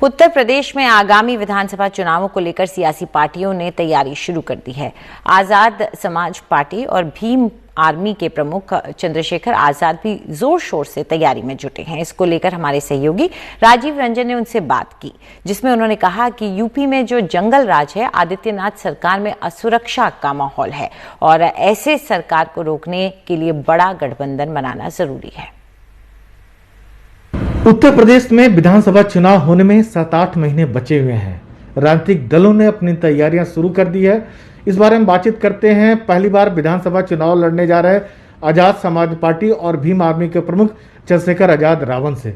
उत्तर प्रदेश में आगामी विधानसभा चुनावों को लेकर सियासी पार्टियों ने तैयारी शुरू कर दी है। आजाद समाज पार्टी और भीम आर्मी के प्रमुख चंद्रशेखर आजाद भी जोर शोर से तैयारी में जुटे हैं। इसको लेकर हमारे सहयोगी राजीव रंजन ने उनसे बात की, जिसमें उन्होंने कहा कि यूपी में जो जंगल राज है, आदित्यनाथ सरकार में असुरक्षा का माहौल है और ऐसे सरकार को रोकने के लिए बड़ा गठबंधन बनाना जरूरी है। उत्तर प्रदेश में विधानसभा चुनाव होने में 7-8 महीने बचे हुए हैं। राजनीतिक दलों ने अपनी तैयारियां शुरू कर दी है। इस बारे में बातचीत करते हैं पहली बार विधानसभा चुनाव लड़ने जा रहे आजाद समाज पार्टी और भीम आर्मी के प्रमुख चंद्रशेखर आजाद रावण से।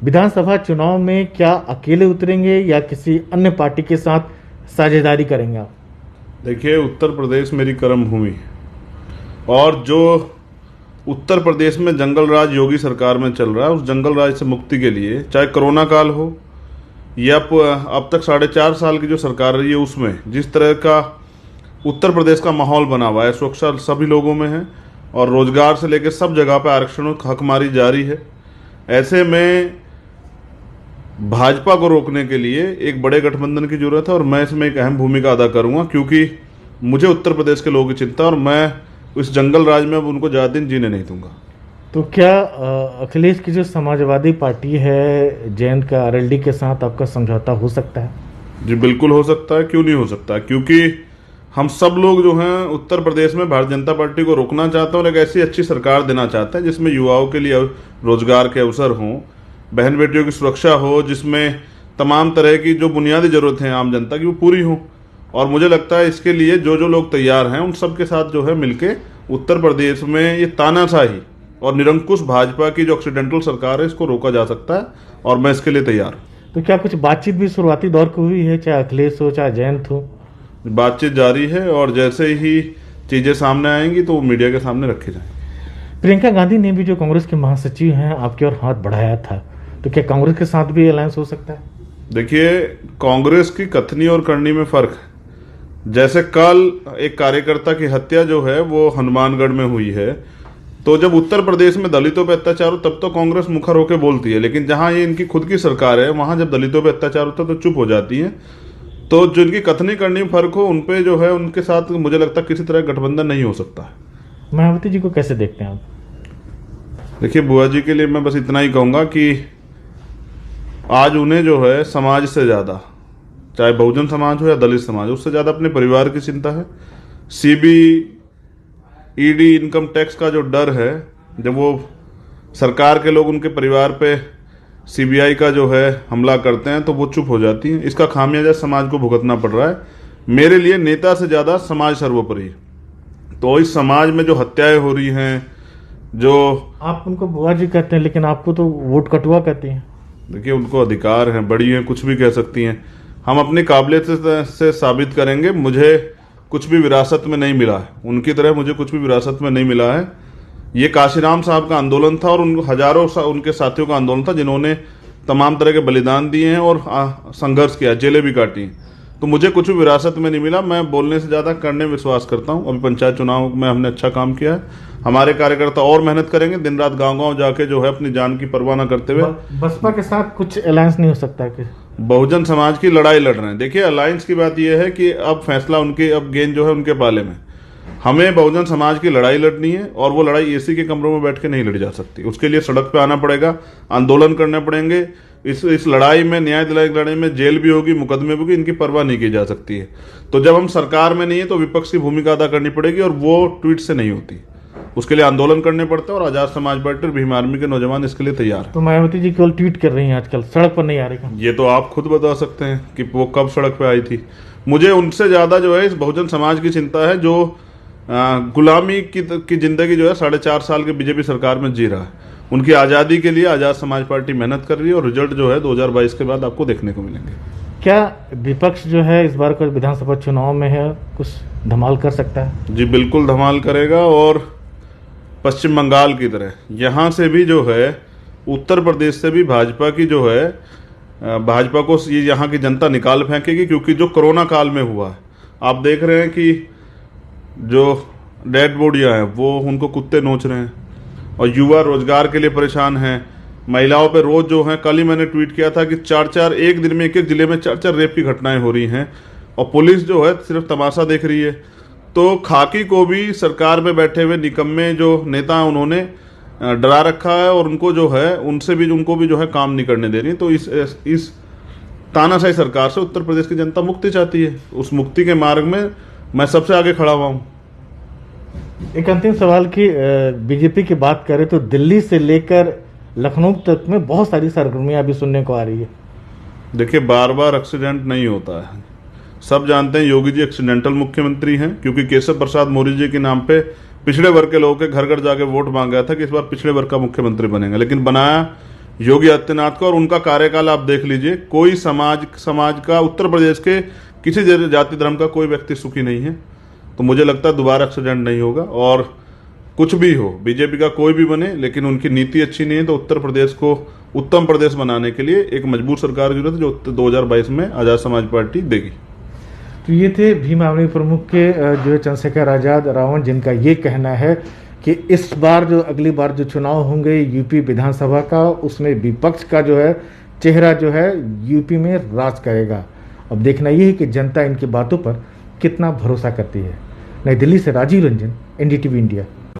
विधानसभा चुनाव में क्या अकेले उतरेंगे या किसी अन्य पार्टी के साथ साझेदारी करेंगे आप? देखिए, उत्तर प्रदेश मेरी कर्म भूमि और जो उत्तर प्रदेश में जंगल राज योगी सरकार में चल रहा है, उस जंगल राज से मुक्ति के लिए चाहे कोरोना काल हो या अब तक 4.5 साल की जो सरकार रही है, उसमें जिस तरह का उत्तर प्रदेश का माहौल बना हुआ है, सुरक्षा सभी लोगों में है और रोजगार से लेकर सब जगह पर आरक्षणों की हकमारी जारी है। ऐसे में भाजपा को रोकने के लिए एक बड़े गठबंधन की जरूरत है और मैं इसमें एक अहम भूमिका अदा करूंगा, क्योंकि मुझे उत्तर प्रदेश के लोगों की चिंता और मैं इस जंगल राज में अब उनको ज़्यादा दिन जीने नहीं दूंगा। तो क्या अखिलेश की जो समाजवादी पार्टी है, जैन का आरएलडी के साथ आपका समझौता हो सकता है? जी बिल्कुल हो सकता है, क्यों नहीं हो सकता, क्योंकि हम सब लोग जो हैं उत्तर प्रदेश में भारतीय जनता पार्टी को रोकना चाहते हैं और एक ऐसी अच्छी सरकार देना चाहते हैं जिसमें युवाओं के लिए रोजगार के अवसर हों, बहन बेटियों की सुरक्षा हो, जिसमें तमाम तरह की जो बुनियादी जरूरतें हैं आम जनता की वो पूरी हों। और मुझे लगता है इसके लिए जो लोग तैयार हैं उन सब के साथ जो है मिलके उत्तर प्रदेश में ये तानाशाही और निरंकुश भाजपा की जो एक्सीडेंटल सरकार है, इसको रोका जा सकता है और मैं इसके लिए तैयार हूँ। तो क्या कुछ बातचीत भी शुरुआती दौर की हुई है, चाहे अखिलेश हो चाहे जयंत हो? बातचीत जारी है और जैसे ही चीजें सामने आएंगी तो वो मीडिया के सामने रखी जाएंगी। प्रियंका गांधी ने भी जो कांग्रेस के महासचिव हैं आपकी ओर हाथ बढ़ाया था, तो क्या कांग्रेस के साथ भी अलायंस हो सकता है? देखिए, कांग्रेस की कथनी और करनी में फर्क है। जैसे कल एक कार्यकर्ता की हत्या जो है वो हनुमानगढ़ में हुई है, तो जब उत्तर प्रदेश में दलितों पर अत्याचार हो तब तो कांग्रेस मुखर होकर बोलती है, लेकिन जहां ये इनकी खुद की सरकार है वहां जब दलितों पर अत्याचार होता है तो चुप हो जाती है। तो जो इनकी कथनी करनी में फर्क हो, उनपे जो है उनके साथ मुझे लगता है किसी तरह गठबंधन नहीं हो सकता है। मायावती जी को कैसे देखते हैं आप? देखिए, बुआ जी के लिए मैं बस इतना ही कहूंगा कि आज उन्हें जो है समाज से ज्यादा, चाहे बहुजन समाज हो या दलित समाज, उससे ज्यादा अपने परिवार की चिंता है। ईडी इनकम टैक्स का जो डर है, जब वो सरकार के लोग उनके परिवार पे सीबीआई का जो है हमला करते हैं तो वो चुप हो जाती है। इसका खामियाजा समाज को भुगतना पड़ रहा है। मेरे लिए नेता से ज्यादा समाज सर्वोपरि है। तो इस समाज में जो हत्याएं हो रही हैं, जो आप उनको बुआ जी कहते हैं लेकिन आपको तो वोट कटुआ कहती हैं। देखिए, उनको अधिकार हैं, बड़ी हैं, कुछ भी कह सकती हैं। हम अपनी काबिलियत से साबित करेंगे। मुझे कुछ भी विरासत में नहीं मिला है, उनकी तरह मुझे कुछ भी विरासत में नहीं मिला है। ये काशीराम साहब का आंदोलन था और उन हजारों उनके साथियों का आंदोलन था जिन्होंने तमाम तरह के बलिदान दिए हैं और संघर्ष किया, जेलें भी काटी। तो मुझे कुछ भी विरासत में नहीं मिला। मैं बोलने से ज़्यादा करने में विश्वास करता हूँ। अभी पंचायत चुनाव में हमने अच्छा काम किया है। हमारे कार्यकर्ता और मेहनत करेंगे, दिन रात गाँव-गाँव जाके जो है अपनी जान की परवाह न करते हुए। बसपा के साथ कुछ अलायंस नहीं हो सकता है? बहुजन समाज की लड़ाई लड़ रहे हैं। देखिए, अलायंस की बात यह है कि अब फैसला उनके, अब गेंद जो है उनके पाले में। हमें बहुजन समाज की लड़ाई लड़नी है और वो लड़ाई एसी के कमरों में बैठ के नहीं लड़ी जा सकती। उसके लिए सड़क पे आना पड़ेगा, आंदोलन करने पड़ेंगे। इस लड़ाई में, न्याय दिलाई की लड़ाई में जेल भी होगी, मुकदमे भी होगी, इनकी परवाह नहीं की जा सकती है। तो जब हम सरकार में नहीं है तो विपक्ष की भूमिका अदा करनी पड़ेगी और वो ट्वीट से नहीं होती। उसके लिए आंदोलन करने पड़ते हैं और आजाद समाज पार्टी और भीम आर्मी के नौजवान इसके लिए तैयार है। तो मायावती जी केवल ट्वीट कर रही हैं आजकल, सड़क पर नहीं आ रही? ये तो आप खुद बता सकते हैं कि वो कब सड़क पे आई थी। मुझे उनसे ज्यादा जो है इस बहुजन समाज की चिंता है, जो गुलामी की जिंदगी जो है 4.5 साल के बीजेपी सरकार में जी रहा है। उनकी आज़ादी के लिए आजाद समाज पार्टी मेहनत कर रही है और रिजल्ट जो है 2022 के बाद आपको देखने को मिलेंगे। क्या विपक्ष जो है इस बार का विधानसभा चुनाव में है कुछ धमाल कर सकता है? जी बिल्कुल धमाल करेगा और पश्चिम बंगाल की तरह यहाँ से भी जो है, उत्तर प्रदेश से भी भाजपा की जो है, भाजपा को ये यहाँ की जनता निकाल फेंकेगी। क्योंकि जो कोरोना काल में हुआ है, आप देख रहे हैं कि जो डेड बॉडियाँ हैं वो उनको कुत्ते नोच रहे हैं और युवा रोजगार के लिए परेशान हैं। महिलाओं पे रोज जो है, कल ही मैंने ट्वीट किया था कि 4-4 एक दिन में एक जिले में 4-4 रेप की घटनाएं हो रही हैं और पुलिस जो है सिर्फ तमाशा देख रही है। तो खाकी को भी सरकार में बैठे हुए निकम्मे जो नेता हैं उन्होंने डरा रखा है और उनको जो है उनको भी जो है काम नहीं करने दे रही। तो इस तानाशाही सरकार से उत्तर प्रदेश की जनता मुक्ति चाहती है। उस मुक्ति के मार्ग में मैं सबसे आगे खड़ा हुआ हूँ। एक अंतिम सवाल की बीजेपी की बात करें तो दिल्ली से लेकर लखनऊ तक में बहुत सारी सरगर्मियां अभी सुनने को आ रही है। देखिए, बार बार एक्सीडेंट नहीं होता है। सब जानते हैं योगी जी एक्सीडेंटल मुख्यमंत्री हैं, क्योंकि केशव प्रसाद मौर्य जी के नाम पे पिछड़े वर्ग के लोगों के घर घर जाके वोट मांगा था कि इस बार पिछड़े वर्ग का मुख्यमंत्री बनेगा, लेकिन बनाया योगी आदित्यनाथ को। और उनका कार्यकाल आप देख लीजिए, कोई समाज का उत्तर प्रदेश के किसी जाति धर्म का कोई व्यक्ति सुखी नहीं है। तो मुझे लगता है दोबारा एक्सीडेंट नहीं होगा। और कुछ भी हो, बीजेपी का कोई भी बने, लेकिन उनकी नीति अच्छी नहीं है तो उत्तर प्रदेश को उत्तम प्रदेश बनाने के लिए एक मजबूत सरकार की जरूरत है, जो 2022 में आजाद समाज पार्टी देगी। तो ये थे भीम आर्मी प्रमुख के जो चंद्रशेखर आजाद रावण, जिनका ये कहना है कि इस बार जो अगली बार जो चुनाव होंगे यूपी विधानसभा का, उसमें विपक्ष का जो है चेहरा जो है यूपी में राज करेगा। अब देखना ये है कि जनता इनकी बातों पर कितना भरोसा करती है। नई दिल्ली से राजीव रंजन, एनडीटीवी इंडिया।